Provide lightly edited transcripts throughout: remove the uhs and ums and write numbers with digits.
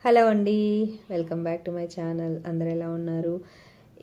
Hello అండి, welcome back to my channel. అందరు ఎలా ఉన్నారు?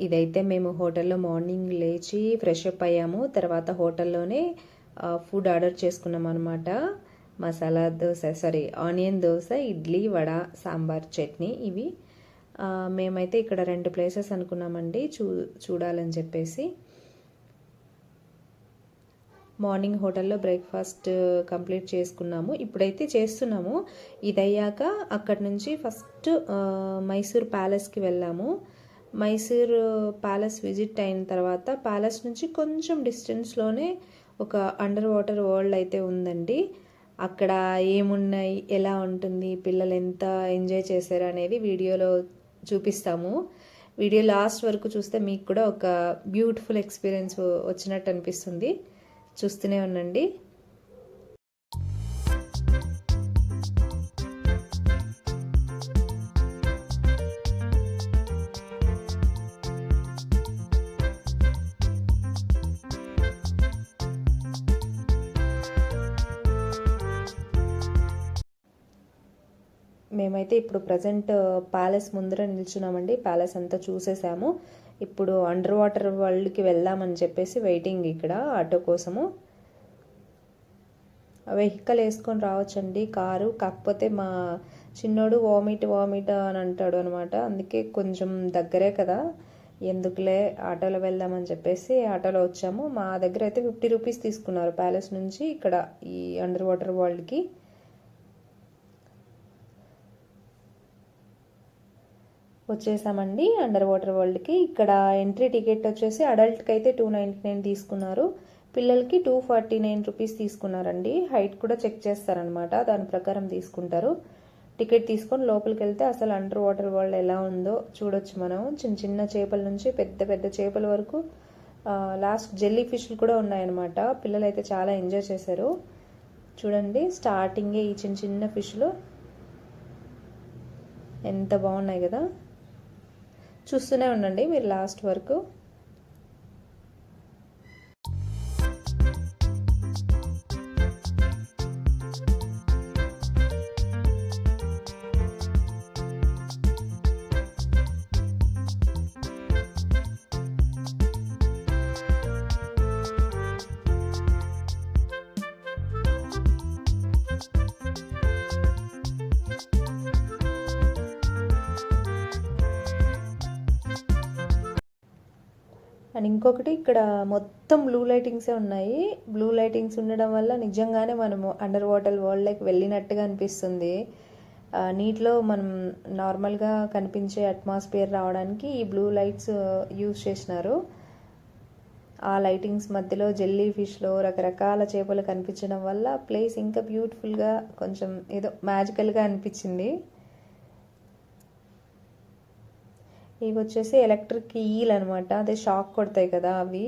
ఇదైతే మేము హోటల్లో మార్నింగ్ లేచి ఫ్రెష్ అప్ అయ్యాము. తర్వాత హోటల్లోనే ఫుడ్ ఆర్డర్ చేసుకున్నాం అనమాట. మసాలా దోశ, ఆనియన్ దోశ, ఇడ్లీ, వడ, సాంబార్, చట్నీ. ఇవి మేమైతే ఇక్కడ 2 ప్లేసెస్ అనుకున్నామండి చూడాలని చెప్పేసి. మార్నింగ్ హోటల్లో బ్రేక్ఫాస్ట్ కంప్లీట్ చేసుకున్నాము. ఇప్పుడైతే చేస్తున్నాము. ఇది అయ్యాక అక్కడి నుంచి ఫస్ట్ మైసూర్ ప్యాలెస్కి వెళ్ళాము. మైసూర్ ప్యాలెస్ విజిట్ అయిన తర్వాత ప్యాలెస్ నుంచి కొంచెం డిస్టెన్స్లోనే ఒక అండర్ వాటర్ వరల్డ్ అయితే ఉందండి. అక్కడ ఏమున్నాయి, ఎలా ఉంటుంది, పిల్లలు ఎంత ఎంజాయ్ చేశారు అనేది వీడియోలో చూపిస్తాము. వీడియో లాస్ట్ వరకు చూస్తే మీకు కూడా ఒక బ్యూటిఫుల్ ఎక్స్పీరియన్స్ వచ్చినట్టు అనిపిస్తుంది. చూస్తూనే ఉండండి. మేమైతే ఇప్పుడు ప్రజెంట్ ప్యాలెస్ ముందర నిల్చున్నామండి. ప్యాలెస్ అంతా చూసేసాము. ఇప్పుడు అండర్ వాటర్ వరల్డ్కి వెళ్దామని చెప్పేసి వెయిటింగ్ ఇక్కడ ఆటో కోసము. వెహికల్ వేసుకొని రావచ్చండి, కారు. కాకపోతే మా చిన్నోడు వామిట్ అని అంటాడు అనమాట. అందుకే కొంచెం దగ్గరే కదా, ఎందుకులే ఆటోలో వెళ్దామని చెప్పేసి ఆటోలో వచ్చాము. మా దగ్గర అయితే 50 రూపీస్ తీసుకున్నారు ప్యాలెస్ నుంచి ఇక్కడ ఈ అండర్ వాటర్ వరల్డ్కి. వచ్చేసామండి అండర్ వాటర్ వరల్డ్కి. ఇక్కడ ఎంట్రీ టికెట్ వచ్చేసి అడల్ట్కి అయితే 299 తీసుకున్నారు, పిల్లలకి 249 రూపీస్ తీసుకున్నారండి. హైట్ కూడా చెక్ చేస్తారనమాట, దాని ప్రకారం తీసుకుంటారు. టికెట్ తీసుకొని లోపలికి వెళ్తే అసలు అండర్ వాటర్ వరల్డ్ ఎలా ఉందో చూడొచ్చు మనం. చిన్న చిన్న చేపల నుంచి పెద్ద పెద్ద చేపల వరకు, లాస్ట్ జెల్లీ ఫిష్లు కూడా ఉన్నాయన్నమాట. పిల్లలు అయితే చాలా ఎంజాయ్ చేశారు. చూడండి, స్టార్టింగే ఈ చిన్న చిన్న ఫిష్లు ఎంత బాగున్నాయి కదా. చూస్తూనే ఉండండి మీరు లాస్ట్ వరకు. అండ్ ఇంకొకటి, ఇక్కడ మొత్తం బ్లూ లైటింగ్సే ఉన్నాయి. బ్లూ లైటింగ్స్ ఉండడం వల్ల నిజంగానే మనము అండర్ వాటర్ వరల్డ్లోకి వెళ్ళినట్టుగా అనిపిస్తుంది. నీటిలో మనం నార్మల్గా కనిపించే అట్మాస్ఫియర్ రావడానికి ఈ బ్లూ లైట్స్ యూజ్ చేసినారు. ఆ లైటింగ్స్ మధ్యలో జెల్లీ ఫిష్లో రకరకాల చేపలు కనిపించడం వల్ల ప్లేస్ ఇంకా బ్యూటిఫుల్గా, కొంచెం ఏదో మ్యాజికల్గా అనిపించింది. ఇవి వచ్చేసి ఎలక్ట్రిక్ ఈల్ అనమాట, అదే షాక్ కొడతాయి కదా అవి.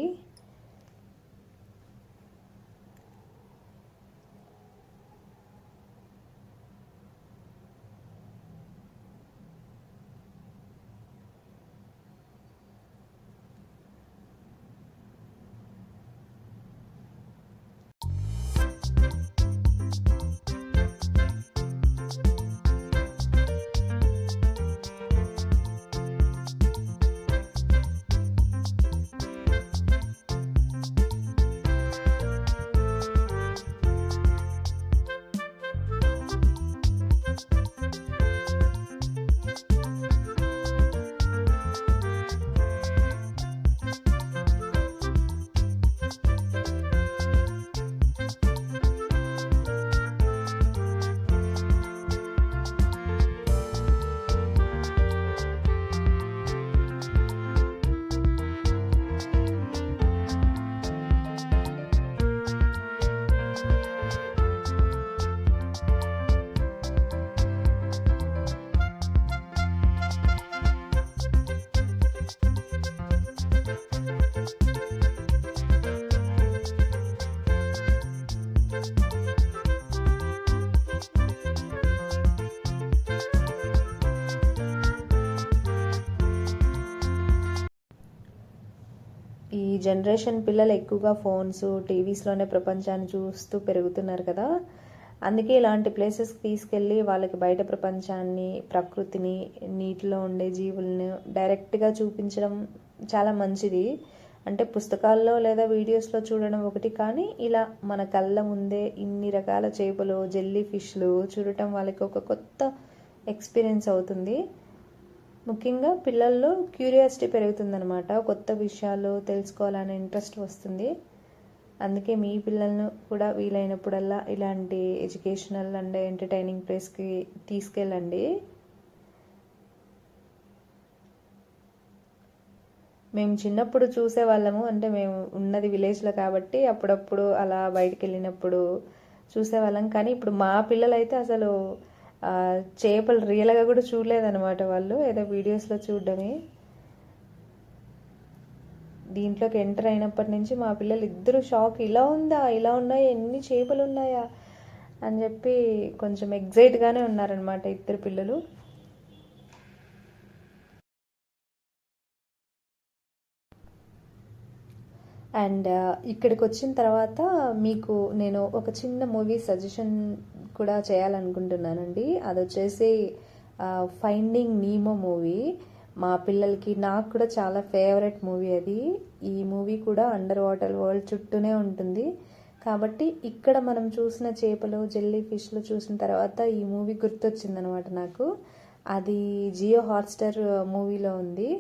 ఈ జనరేషన్ పిల్లలు ఎక్కువగా ఫోన్స్, టీవీస్లోనే ప్రపంచాన్ని చూస్తూ పెరుగుతున్నారు కదా. అందుకే ఇలాంటి ప్లేసెస్కి తీసుకెళ్ళి వాళ్ళకి బయట ప్రపంచాన్ని, ప్రకృతిని, నీటిలో ఉండే జీవులను డైరెక్ట్గా చూపించడం చాలా మంచిది. అంటే పుస్తకాల్లో లేదా వీడియోస్లో చూడడం ఒకటి, కానీ ఇలా మన కళ్ళ ముందే ఇన్ని రకాల చేపలు, జెల్లీ ఫిష్లు చూడటం వాళ్ళకి ఒక కొత్త ఎక్స్పీరియన్స్ అవుతుంది. ముఖ్యంగా పిల్లల్లో క్యూరియాసిటీ పెరుగుతుందనమాట, కొత్త విషయాలు తెలుసుకోవాలనే ఇంట్రెస్ట్ వస్తుంది. అందుకే మీ పిల్లలను కూడా వీలైనప్పుడల్లా ఇలాంటి ఎడ్యుకేషనల్ అండ్ ఎంటర్టైనింగ్ ప్లేస్కి తీసుకెళ్ళండి. మేము చిన్నప్పుడు చూసేవాళ్ళము, అంటే మేము ఉన్నది విలేజ్లో కాబట్టి అప్పుడప్పుడు అలా బయటికి వెళ్ళినప్పుడు చూసేవాళ్ళం. కానీ ఇప్పుడు మా పిల్లలైతే అసలు చేపలు రియల్గా కూడా చూడలేదన్నమాట, వాళ్ళు ఏదో వీడియోస్లో చూడడమే. దీంట్లోకి ఎంటర్ అయినప్పటి నుంచి మా పిల్లలు ఇద్దరు షాక్, ఇలా ఉందా, ఇలా ఉన్నాయా, ఎన్ని చేపలు ఉన్నాయా అని చెప్పి కొంచెం ఎగ్జైట్గానే ఉన్నారనమాట ఇద్దరు పిల్లలు. అండ్ ఇక్కడికి వచ్చిన తర్వాత మీకు నేను ఒక చిన్న మూవీ సజెషన్ కూడా చేయాలనుకుంటున్నానండి. అది వచ్చేసి ఫైండింగ్ నీమో మూవీ. మా పిల్లలకి, నాకు కూడా చాలా ఫేవరెట్ మూవీ అది. ఈ మూవీ కూడా అండర్ వాటర్ వరల్డ్ చుట్టూనే ఉంటుంది కాబట్టి ఇక్కడ మనం చూసిన చేపలు, జెల్లీ ఫిష్లు చూసిన తర్వాత ఈ మూవీ గుర్తొచ్చిందనమాట నాకు. అది జియో హాట్స్టార్ మూవీలో ఉంది.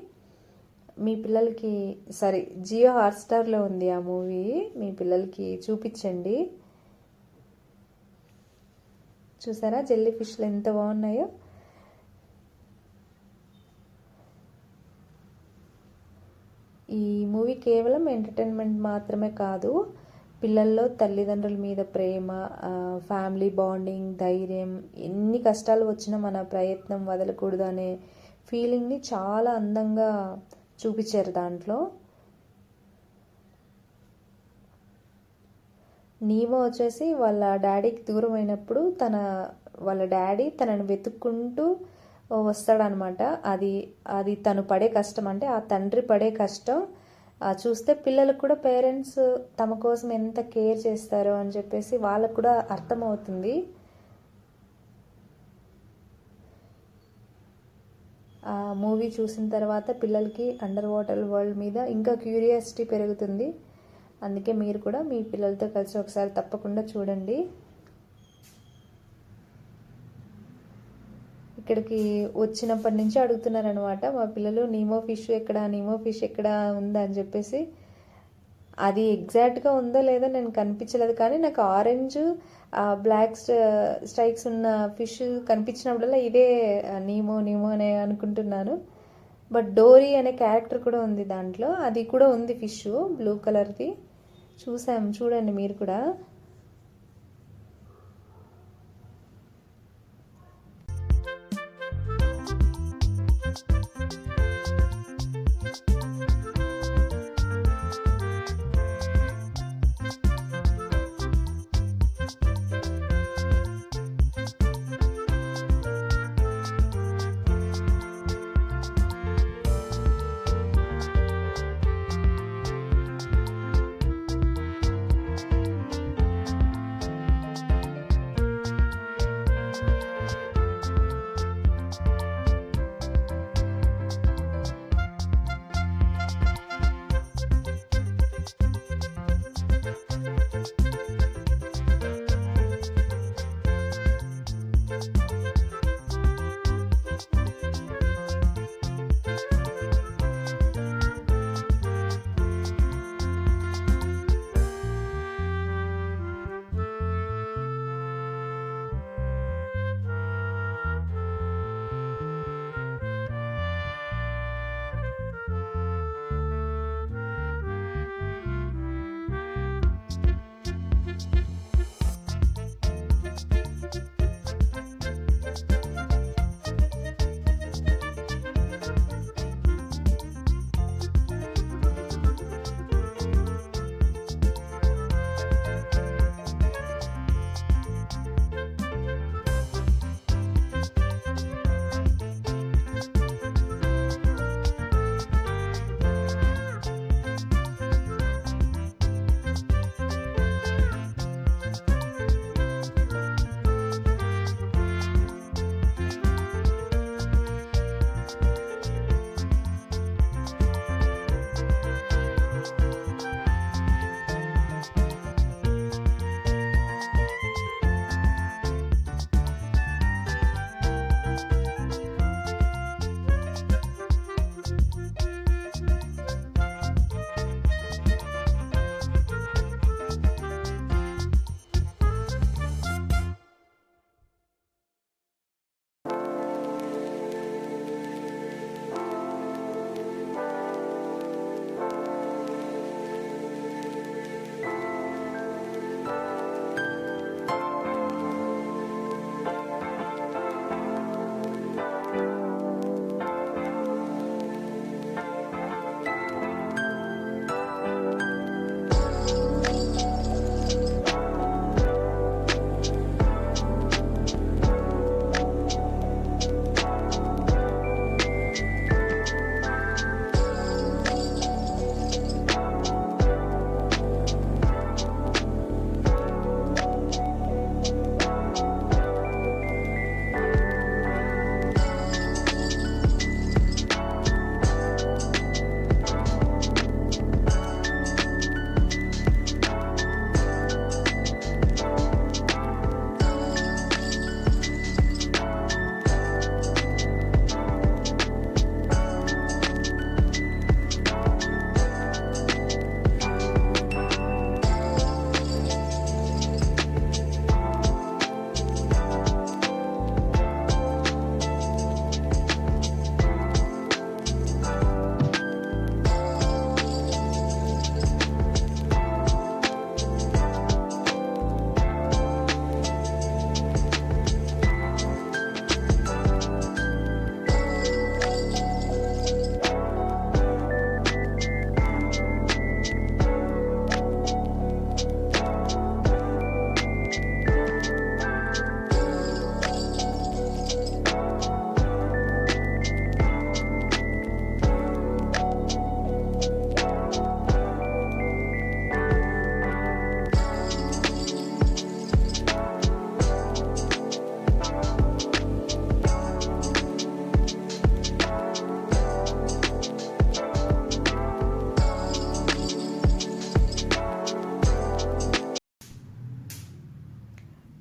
మీ పిల్లలకి జియో హాట్స్టార్లో ఉంది ఆ మూవీ, మీ పిల్లలకి చూపించండి. చూసారా జెల్లీ ఫిష్లు ఎంత బాగున్నాయో. ఈ మూవీ కేవలం ఎంటర్టైన్మెంట్ మాత్రమే కాదు, పిల్లల్లో తల్లిదండ్రుల మీద ప్రేమ, ఫ్యామిలీ బాండింగ్, ధైర్యం, ఎన్ని కష్టాలు వచ్చినా మన ప్రయత్నం వదలకూడదు అనే ఫీలింగ్ని చాలా అందంగా చూపించారు దాంట్లో. నీమో వచ్చేసి వాళ్ళ డాడీకి దూరం అయినప్పుడు వాళ్ళ డాడీ తనని వెతుక్కుంటూ వస్తాడనమాట. అది తను పడే కష్టం, అంటే ఆ తండ్రి పడే కష్టం చూస్తే పిల్లలకు కూడా పేరెంట్స్ తమ కోసం ఎంత కేర్ చేస్తారో అని చెప్పేసి వాళ్ళకు కూడా అర్థమవుతుంది. ఆ మూవీ చూసిన తర్వాత పిల్లలకి అండర్ వాటర్ వరల్డ్ మీద ఇంకా క్యూరియాసిటీ పెరుగుతుంది. అందుకే మీరు కూడా మీ పిల్లలతో కలిసి ఒకసారి తప్పకుండా చూడండి. ఇక్కడికి వచ్చినప్పటి నుంచి అడుగుతున్నారనమాట మా పిల్లలు, నీమో ఫిష్ ఎక్కడ ఉందా అని చెప్పేసి. అది ఎగ్జాక్ట్గా ఉందో లేదో నేను కనిపించలేదు, కానీ నాకు ఆరెంజ్ బ్లాక్ స్ట్రైక్స్ ఉన్న ఫిష్ కనిపించినప్పుడల్లా ఇదే నీమో అనే అనుకుంటున్నాను. బట్ డోరీ అనే క్యారెక్టర్ కూడా ఉంది దాంట్లో, అది కూడా ఉంది ఫిష్ బ్లూ కలర్ది. చూడండి మీరు కూడా.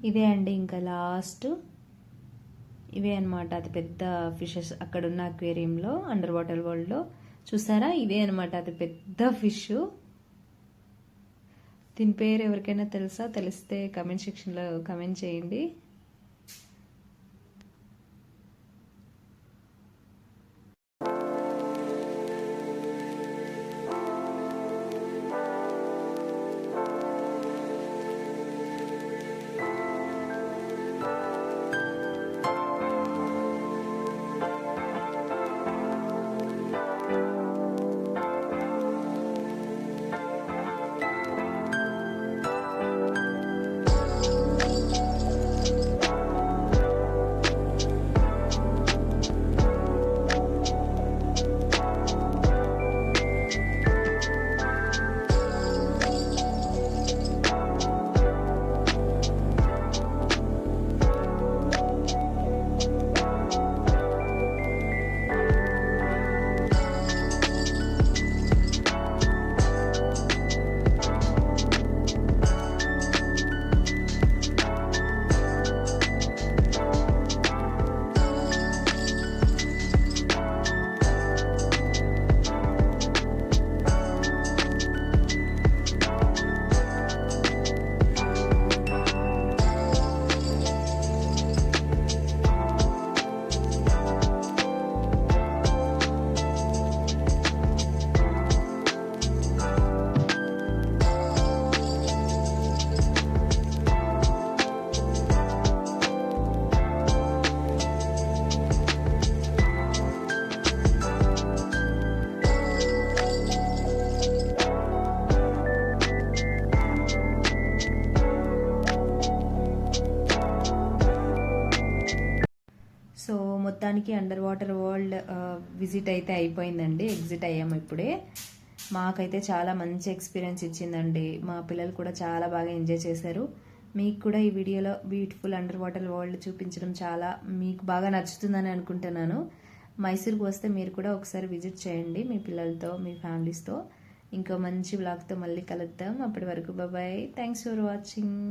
ఇదే అండి ఇంకా లాస్ట్. ఇవే అనమాట అతి పెద్ద ఫిషెస్ అక్కడున్న అక్వేరియంలో, అండర్ వాటర్ వరల్డ్లో. చూసారా, ఇదే అనమాట అతి పెద్ద ఫిష్. దీని పేరు ఎవరికైనా తెలుసా? తెలిస్తే కమెంట్ సెక్షన్లో కమెంట్ చేయండి. సో మొత్తానికి అండర్ వాటర్ వరల్డ్ విజిట్ అయితే అయిపోయిందండి. ఎగ్జిట్ అయ్యాము ఇప్పుడే. మాకైతే చాలా మంచి ఎక్స్పీరియన్స్ ఇచ్చిందండి. మా పిల్లలు కూడా చాలా బాగా ఎంజాయ్ చేశారు. మీకు కూడా ఈ వీడియోలో బ్యూటిఫుల్ అండర్ వాటర్ వరల్డ్ చూపించడం చాలా మీకు బాగా నచ్చుతుందని అనుకుంటున్నాను. మైసూర్కి వస్తే మీరు కూడా ఒకసారి విజిట్ చేయండి మీ పిల్లలతో, మీ ఫ్యామిలీస్తో. ఇంకో మంచి వ్లాగ్తో మళ్ళీ కలుద్దాం. అప్పటి వరకు బాయ్. Thanks for watching.